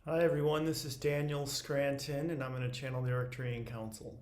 Hi everyone, this is Daniel Scranton, and I'm going to channel the Arcturian Council.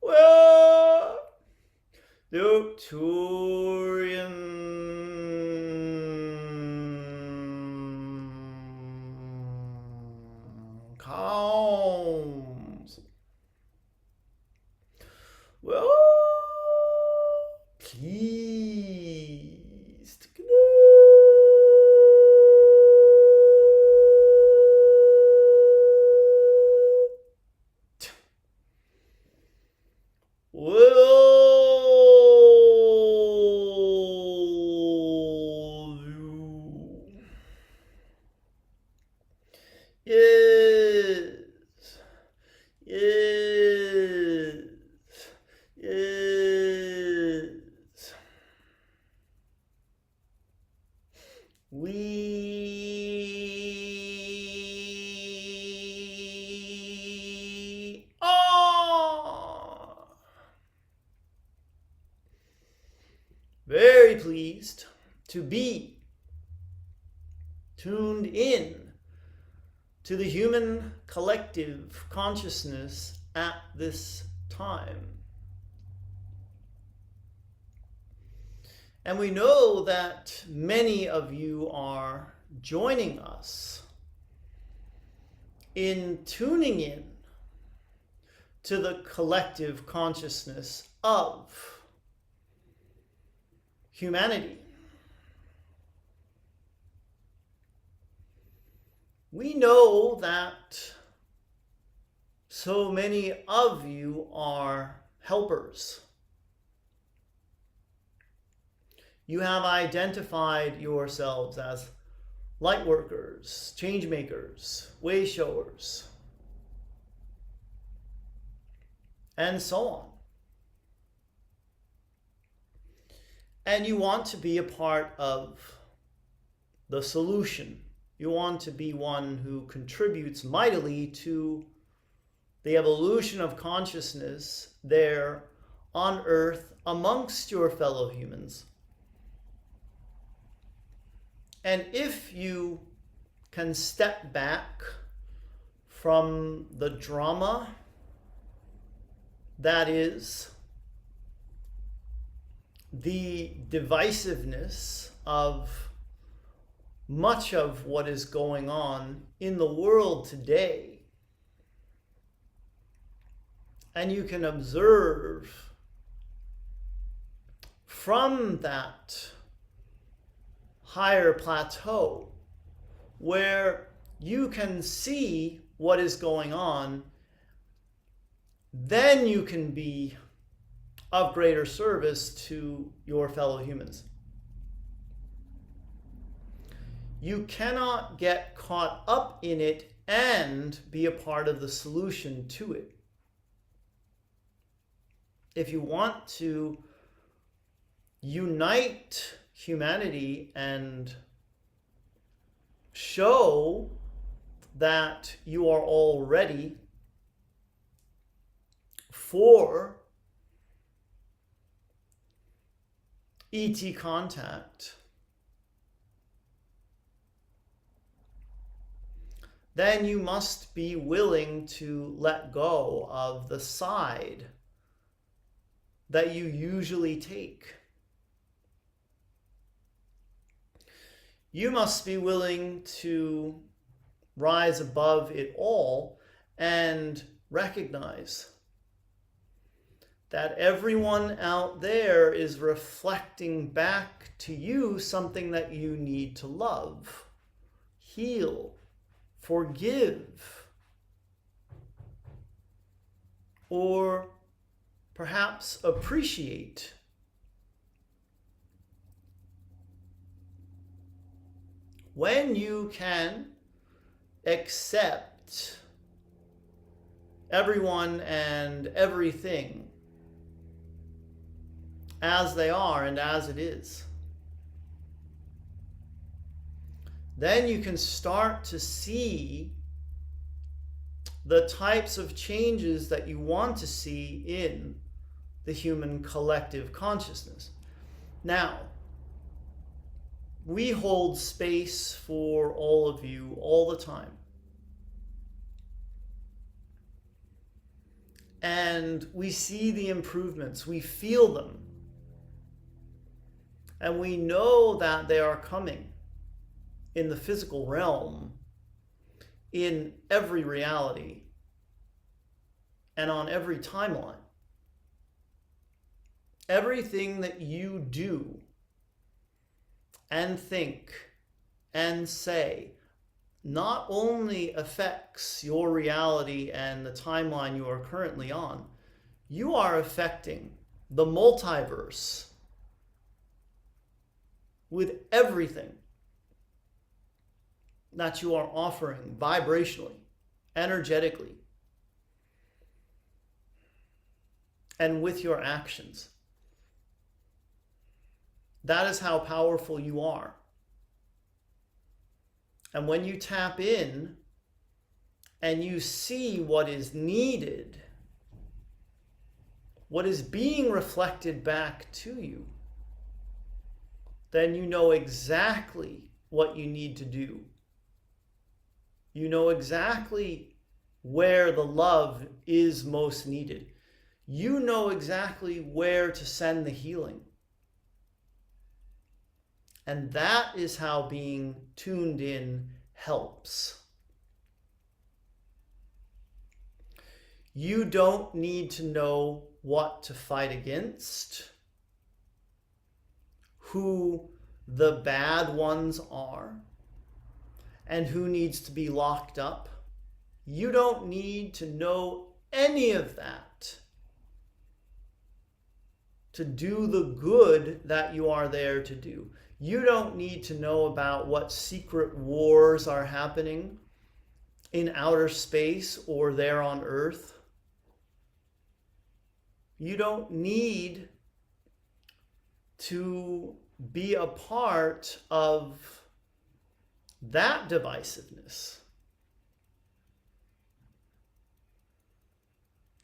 Well, the Arcturian Council. Well, pleased. Yes, yes, yes. We are very pleased to be tuned in to the human collective consciousness at this time. And we know that many of you are joining us in tuning in to the collective consciousness of humanity. We know that so many of you are helpers. You have identified yourselves as lightworkers, changemakers, wayshowers, and so on. And you want to be a part of the solution. You want to be one who contributes mightily to the evolution of consciousness there on Earth amongst your fellow humans. And if you can step back from the drama that is the divisiveness of much of what is going on in the world today. And you can observe from that higher plateau where you can see what is going on, then you can be of greater service to your fellow humans. You cannot get caught up in it and be a part of the solution to it. If you want to unite humanity and show that you are all ready for ET contact, then you must be willing to let go of the side that you usually take. You must be willing to rise above it all and recognize that everyone out there is reflecting back to you something that you need to love, heal, forgive, or perhaps appreciate. When you can accept everyone and everything as they are and as it is, then you can start to see the types of changes that you want to see in the human collective consciousness. Now, we hold space for all of you all the time. And we see the improvements, we feel them. And we know that they are coming in the physical realm, in every reality, and on every timeline. Everything that you do and think and say not only affects your reality and the timeline you are currently on, you are affecting the multiverse with everything that you are offering vibrationally, energetically, and with your actions. That is how powerful you are. And when you tap in and you see what is needed, what is being reflected back to you, then you know exactly what you need to do. You know exactly where the love is most needed. You know exactly where to send the healing. And that is how being tuned in helps. You don't need to know what to fight against, who the bad ones are, and who needs to be locked up. You don't need to know any of that to do the good that you are there to do. You don't need to know about what secret wars are happening in outer space or there on Earth. You don't need to be a part of that divisiveness.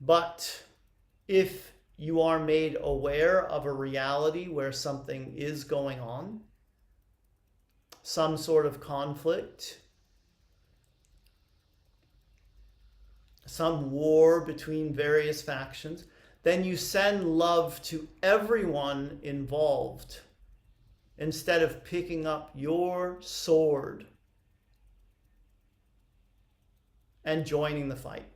But if you are made aware of a reality where something is going on, some sort of conflict some war between various factions, then you send love to everyone involved instead of picking up your sword and joining the fight.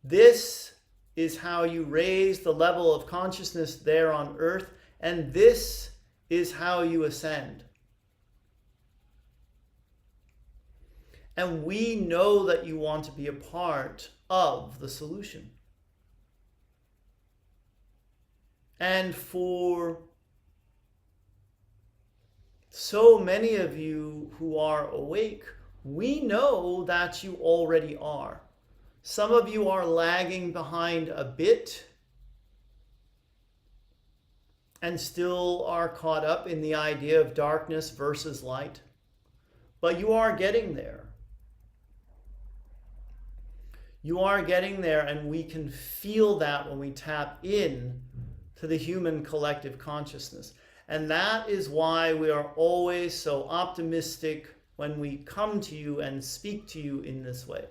This is how you raise the level of consciousness there on earth, and this is how you ascend. And we know that you want to be a part of the solution. And for so many of you who are awake, we know that you already are. Some of you are lagging behind a bit and still are caught up in the idea of darkness versus light. But you are getting there. You are getting there, and we can feel that when we tap in to the human collective consciousness. And that is why we are always so optimistic when we come to you and speak to you in this way.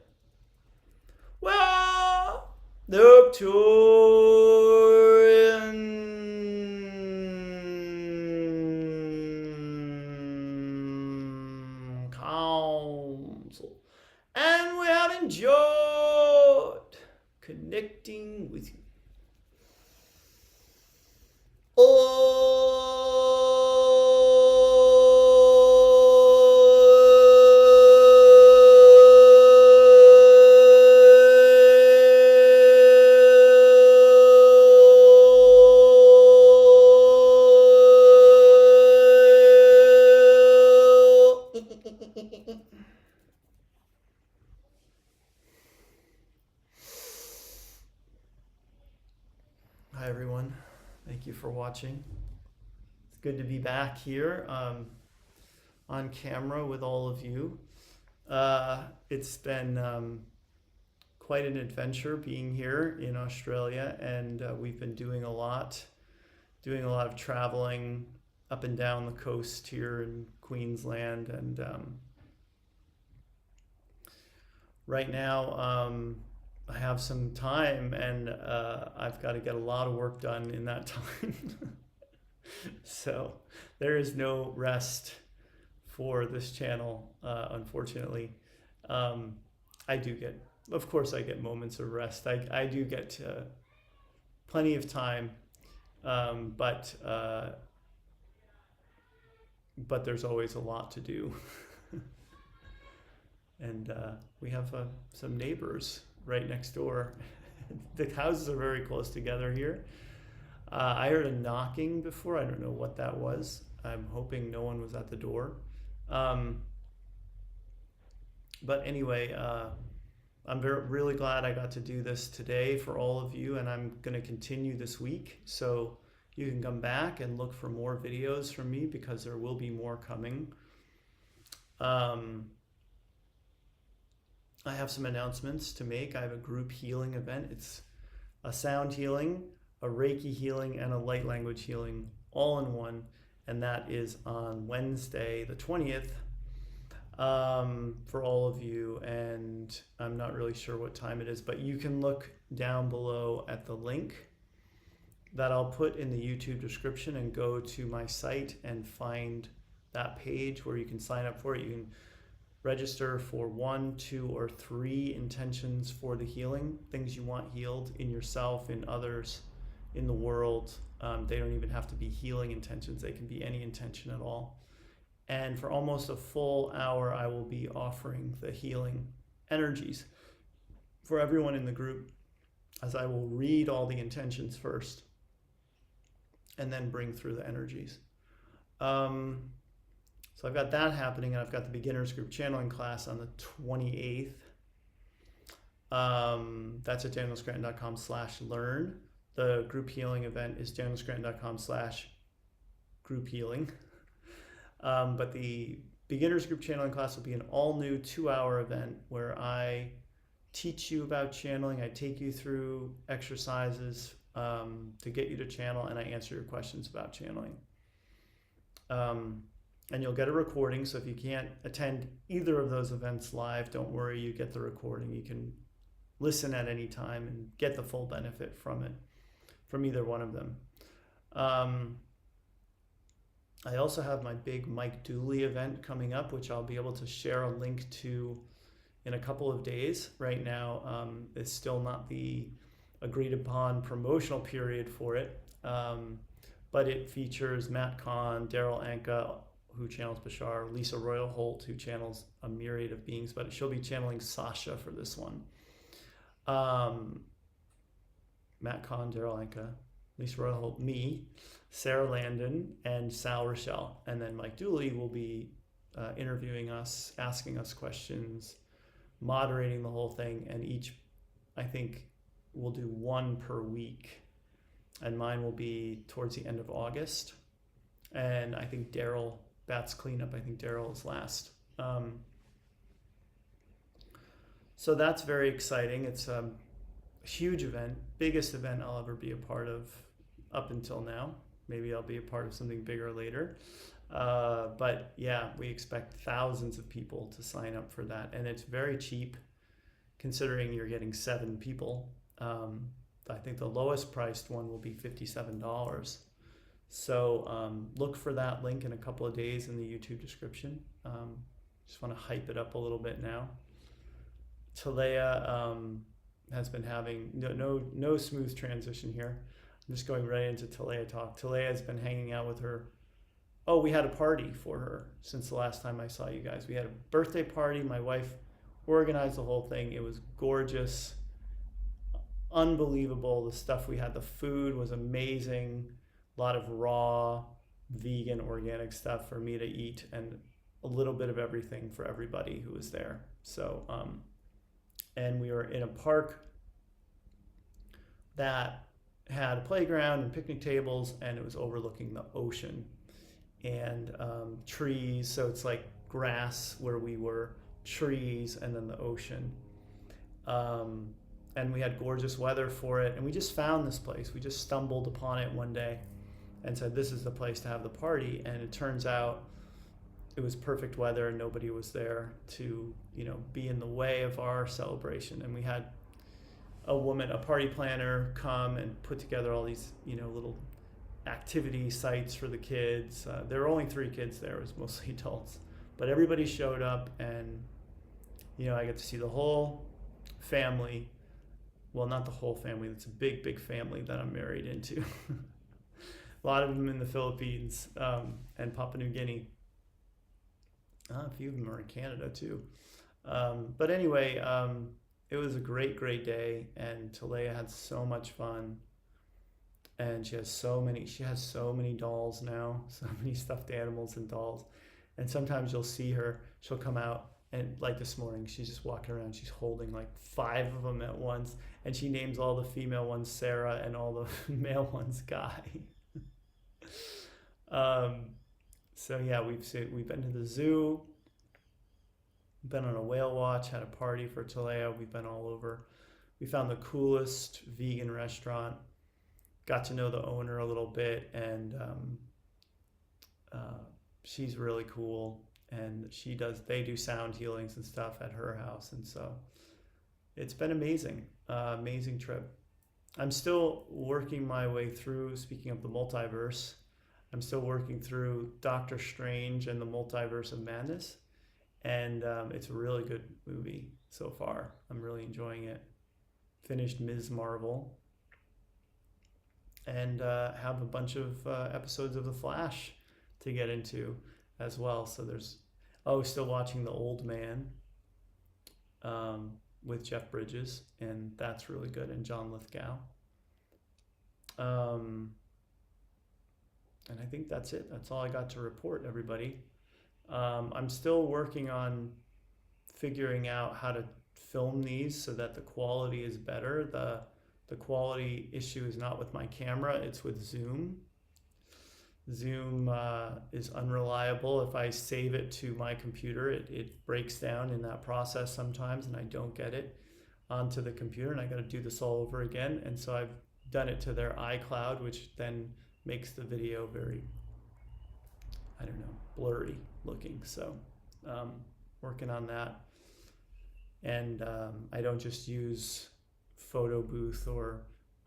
Well, the Arcturian Council. And we have enjoyed connecting with you. Hi everyone, thank you for watching. It's good to be back here on camera with all of you. It's been quite an adventure being here in Australia, and we've been doing a lot of traveling up and down the coast here in Queensland, and right now I have some time, and I've got to get a lot of work done in that time. So there is no rest for this channel, unfortunately. Of course I get moments of rest. I do get plenty of time, but there's always a lot to do. And we have some neighbors right next door. The houses are very close together here. I heard a knocking before. I don't know what that was. I'm hoping no one was at the door. But anyway, I'm really glad I got to do this today for all of you, and I'm going to continue this week. So you can come back and look for more videos from me, because there will be more coming. I have some announcements to make. I have a group healing event. It's a sound healing, a Reiki healing, and a light language healing all in one. And that is on Wednesday, the 20th, for all of you. And I'm not really sure what time it is, but you can look down below at the link that I'll put in the YouTube description and go to my site and find that page where you can sign up for it. You can register for 1, 2, or 3 intentions for the healing, things you want healed in yourself, in others, in the world. They don't even have to be healing intentions. They can be any intention at all. And for almost a full hour, I will be offering the healing energies for everyone in the group, as I will read all the intentions first and then bring through the energies. So I've got that happening, and I've got the beginners group channeling class on the 28th. That's at danielscranton.com/learn. The group healing event is danielscranton.com/group healing. But the beginners group channeling class will be an all new 2-hour event where I teach you about channeling. I take you through exercises to get you to channel, and I answer your questions about channeling. And you'll get a recording, so if you can't attend either of those events live, don't worry, you get the recording. You can listen at any time and get the full benefit from it, from either one of them. I also have my big Mike Dooley event coming up, which I'll be able to share a link to in a couple of days. Right now, it's still not the agreed upon promotional period for it, but it features Matt Kahn, Daryl Anka, who channels Bashar, Lisa Royal Holt, who channels a myriad of beings, but she'll be channeling Sasha for this one. Matt Kahn, Daryl Anka, Lisa Royal Holt, me, Sarah Landon, and Sal Rochelle. And then Mike Dooley will be interviewing us, asking us questions, moderating the whole thing, and each, I think, we'll do one per week. And mine will be towards the end of August. And I think Daryl, Bats Cleanup, I think Daryl is last. So that's very exciting. It's a huge event, biggest event I'll ever be a part of up until now. Maybe I'll be a part of something bigger later. But yeah, we expect thousands of people to sign up for that. And it's very cheap considering you're getting 7 people. I think the lowest priced one will be $57. So look for that link in a couple of days in the YouTube description. Just want to hype it up a little bit now. Talea has been having no smooth transition here. I'm just going right into Talea talk. Talea has been hanging out with her. Oh, we had a party for her since the last time I saw you guys. We had a birthday party. My wife organized the whole thing. It was gorgeous, unbelievable. The stuff we had, the food was amazing. A lot of raw, vegan, organic stuff for me to eat, and a little bit of everything for everybody who was there. So, and we were in a park that had a playground and picnic tables, and it was overlooking the ocean and trees. So it's like grass where we were, trees, and then the ocean. And we had gorgeous weather for it. And we just found this place. We just stumbled upon it one day and said, this is the place to have the party. And it turns out it was perfect weather and nobody was there to, be in the way of our celebration. And we had a party planner, come and put together all these, little activity sites for the kids. There were only 3 kids there. It was mostly adults. But everybody showed up, and, I got to see the whole family. Well, not the whole family. It's a big, big family that I'm married into. A lot of them in the Philippines and Papua New Guinea. A few of them are in Canada too. But anyway, it was a great, great day, and Talea had so much fun. And she has so many dolls now, so many stuffed animals and dolls. And sometimes you'll see her, she'll come out, and like this morning, she's just walking around, she's holding like 5 of them at once, and she names all the female ones Sarah and all the male ones Guy. So yeah, we've been to the zoo, been on a whale watch, had a party for Talea. We've been all over. We found the coolest vegan restaurant, got to know the owner a little bit, and she's really cool. And they do sound healings and stuff at her house. And so it's been amazing, amazing trip. I'm still working my way through, speaking of the multiverse, I'm still working through Doctor Strange and the Multiverse of Madness. And it's a really good movie so far. I'm really enjoying it. Finished Ms. Marvel. And have a bunch of episodes of The Flash to get into as well. So still watching The Old Man with Jeff Bridges, and that's really good, and John Lithgow. And I think that's it. That's all I got to report, everybody. I'm still working on figuring out how to film these so that the quality is better. The quality issue is not with my camera, it's with Zoom. Zoom is unreliable. If I save it to my computer, it breaks down in that process sometimes, and I don't get it onto the computer, and I got to do this all over again. And so I've done it to their iCloud, which then makes the video very, blurry looking. So working on that. And I don't just use Photo Booth or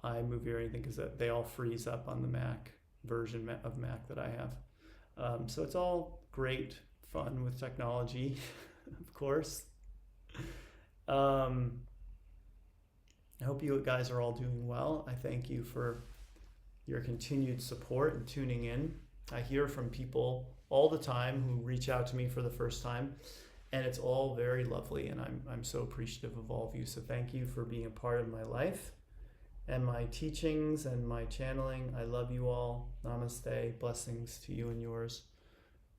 iMovie or anything, because they all freeze up on the Mac version of Mac that I have. So it's all great fun with technology, of course. I hope you guys are all doing well. I thank you for your continued support and tuning in. I hear from people all the time who reach out to me for the first time, and it's all very lovely, and I'm so appreciative of all of you. So thank you for being a part of my life and my teachings and my channeling. I love you all. Namaste. Blessings to you and yours.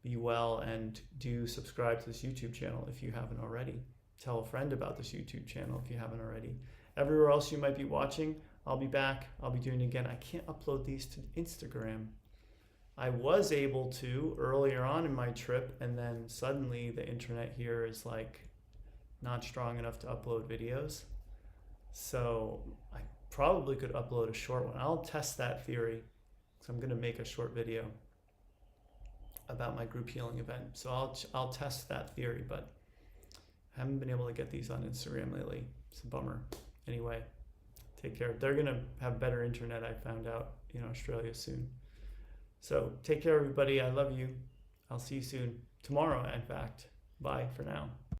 Be well, and do subscribe to this YouTube channel if you haven't already. Tell a friend about this YouTube channel if you haven't already. Everywhere else you might be watching, I'll be back. I'll be doing it again. I can't upload these to Instagram. I was able to earlier on in my trip, and then suddenly the internet here is like not strong enough to upload videos. So I probably could upload a short one. I'll test that theory. So I'm going to make a short video about my group healing event. So I'll test that theory, but I haven't been able to get these on Instagram lately. It's a bummer. Anyway, take care. They're going to have better internet, I found out, in Australia soon. So take care, everybody. I love you. I'll see you soon. Tomorrow, in fact. Bye for now.